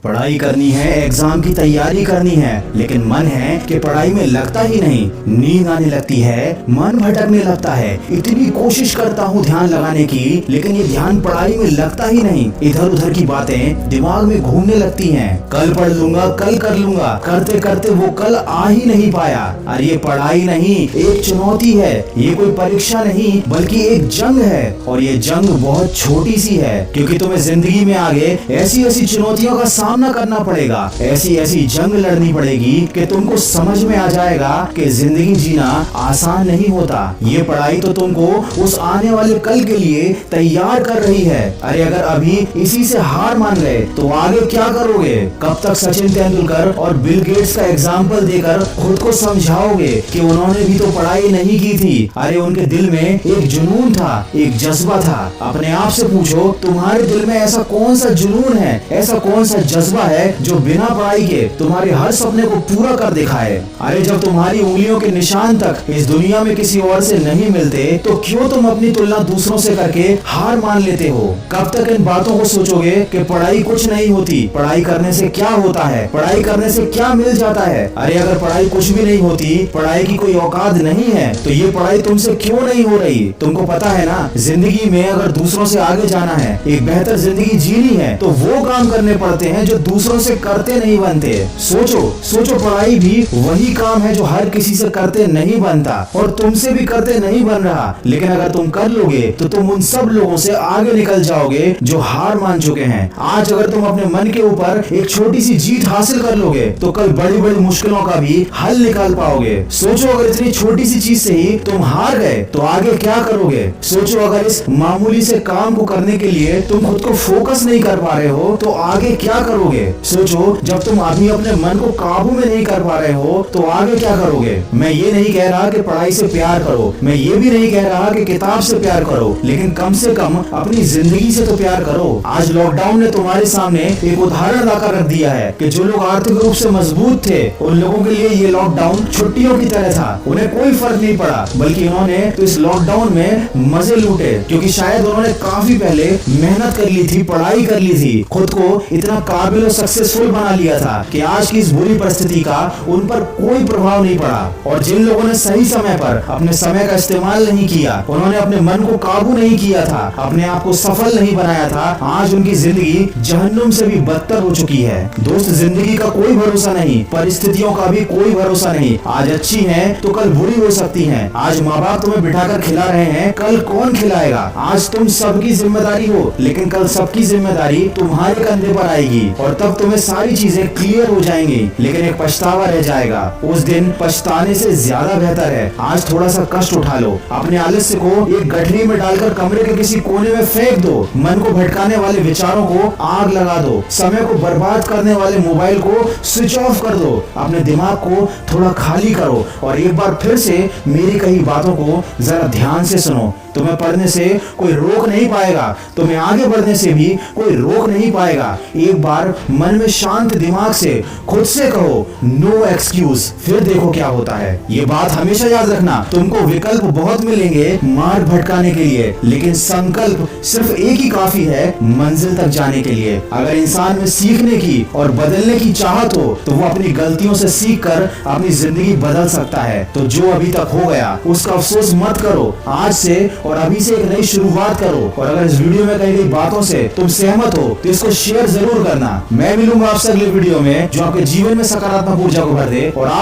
पढ़ाई करनी है, एग्जाम की तैयारी करनी है, लेकिन मन है कि पढ़ाई में लगता ही नहीं। नींद आने लगती है, मन भटकने लगता है। इतनी कोशिश करता हूँ ध्यान लगाने की, लेकिन ये ध्यान पढ़ाई में लगता ही नहीं। इधर उधर की बातें दिमाग में घूमने लगती हैं। कल पढ़ लूंगा, कल कर लूंगा, करते करते वो कल आ ही नहीं पाया। अरे ये पढ़ाई नहीं, एक चुनौती है। ये कोई परीक्षा नहीं, बल्कि एक जंग है। और ये जंग बहुत छोटी सी है, क्योंकि तुम्हें जिंदगी में आगे ऐसी ऐसी चुनौतियों का सामना करना पड़ेगा। ऐसी ऐसी जंग लड़नी पड़ेगी कि तुमको समझ में आ जाएगा कि जिंदगी जीना आसान नहीं होता। ये पढ़ाई तो तुमको उस आने वाले कल के लिए तैयार कर रही है। अरे अगर अभी इसी से हार मान गए तो आगे क्या करोगे? कब तक सचिन तेंदुलकर और बिल गेट्स का एग्जाम्पल देकर खुद को समझाओगे कि उन्होंने भी तो पढ़ाई नहीं की थी? अरे उनके दिल में एक जुनून था, एक जज्बा था। अपने आप से पूछो, तुम्हारे दिल में ऐसा कौन सा जुनून है, ऐसा कौन सा जज्बा है जो बिना पढ़ाई के तुम्हारे हर सपने को पूरा कर दिखाए? अरे जब तुम्हारी उंगलियों के निशान तक इस दुनिया में किसी और से नहीं मिलते, तो क्यों तुम अपनी तुलना दूसरों से करके हार मान लेते हो? कब तक इन बातों को सोचोगे कि पढ़ाई कुछ नहीं होती, पढ़ाई करने से क्या होता है, पढ़ाई करने से क्या मिल जाता है? अरे अगर पढ़ाई कुछ भी नहीं होती, पढ़ाई की कोई औकात नहीं है, तो ये पढ़ाई तुमसे क्यों नहीं हो रही? तुमको पता है ना, जिंदगी में अगर दूसरों से आगे जाना है, एक बेहतर जिंदगी जीनी है, तो वो काम करने पड़ते हैं जो दूसरों से करते नहीं बनते। सोचो सोचो, पढ़ाई भी वही काम है जो हर किसी से करते नहीं बनता और तुमसे भी करते नहीं बन रहा। लेकिन अगर तुम कर लोगे तो तुम उन सब लोगों से आगे निकल जाओगे जो हार मान चुके हैं। आज अगर तुम अपने मन के ऊपर एक छोटी सी जीत हासिल कर लोगे, तो कल बड़ी बड़ी मुश्किलों का भी हल निकाल पाओगे। सोचो, अगर इतनी छोटी सी चीज से ही तुम हार गए तो आगे क्या करोगे? सोचो, अगर इस मामूली से काम को करने के लिए तुम खुद को फोकस नहीं कर पा रहे हो, तो आगे क्या करोगे? सोचो, जब तुम अभी अपने मन को काबू में नहीं कर पा रहे हो, तो आगे क्या करोगे? मैं ये नहीं कह रहा कि पढ़ाई से प्यार करो, मैं ये भी नहीं कह रहा कि किताब से प्यार करो, लेकिन कम से कम अपनी जिंदगी से तो प्यार करो। आज लॉकडाउन ने तुम्हारे सामने एक उदाहरण लाकर रख दिया है कि जो लोग आर्थिक रूप से मजबूत थे, उन लोगों के लिए ये लॉकडाउन छुट्टियों की तरह था। उन्हें कोई फर्क नहीं पड़ा, बल्कि उन्होंने तो इस लॉकडाउन में मजे लूटे, क्योंकि शायद उन्होंने काफी पहले मेहनत कर ली थी, पढ़ाई कर ली थी, खुद को इतना काबिल और सक्सेसफुल बना लिया था कि आज की इस बुरी परिस्थिति का उन पर कोई प्रभाव नहीं पड़ा। और जिन लोगों ने सही समय पर अपने समय का इस्तेमाल नहीं किया, उन्होंने अपने मन को काबू नहीं किया था, अपने आप को सफल नहीं बनाया था, आज उनकी जिंदगी जहन्नुम से भी बदतर हो चुकी है। दोस्त, जिंदगी का कोई भरोसा नहीं, परिस्थितियों का भी कोई भरोसा नहीं। आज अच्छी है तो कल बुरी हो सकती है। आज माँ बाप तुम्हें बिठाकर खिला रहे हैं, कल कौन खिलाएगा? आज तुम सबकी जिम्मेदारी हो, लेकिन कल सबकी जिम्मेदारी तुम्हारे कंधे पर आएगी और तब तुम्हें सारी चीजें क्लियर हो जाएंगी, लेकिन एक पछतावा रह जाएगा। उस दिन पछताने से ज्यादा बेहतर है आज थोड़ा सा कष्ट उठा लो, अपने आलस्य को एक गठरी में डालकर कमरे के किसी कोने में फेंक दो, मन को भटकाने वाले विचारों को आग लगा दो, समय को बर्बाद करने वाले मोबाइल को स्विच ऑफ कर दो, अपने दिमाग को थोड़ा खाली करो और एक बार फिर से मेरी कही बातों को जरा ध्यान से सुनो। तुम्हें पढ़ने से कोई रोक नहीं पाएगा, तुम्हें आगे बढ़ने से भी कोई रोक नहीं पाएगा। एक बार मन में शांत दिमाग से खुद से कहो, नो एक्सक्यूज, फिर देखो क्या होता है। ये बात हमेशा याद रखना, तुमको विकल्प बहुत मिलेंगे मार्ग भटकाने के लिए, लेकिन संकल्प सिर्फ एक ही काफी है मंजिल तक जाने के लिए। अगर इंसान में सीखने की और बदलने की चाहत हो, तो वो अपनी गलतियों से सीख कर अपनी जिंदगी बदल सकता है। तो जो अभी तक हो गया उसका अफसोस मत करो, आज से और अभी से एक नई शुरुआत करो। और अगर इस वीडियो में कही गई बातों से तुम सहमत हो, तो इसको शेयर जरूर करना। मैं मिलूंगा आपसे अगले वीडियो में, जो आपके जीवन में सकारात्मक ऊर्जा को भर दे और आप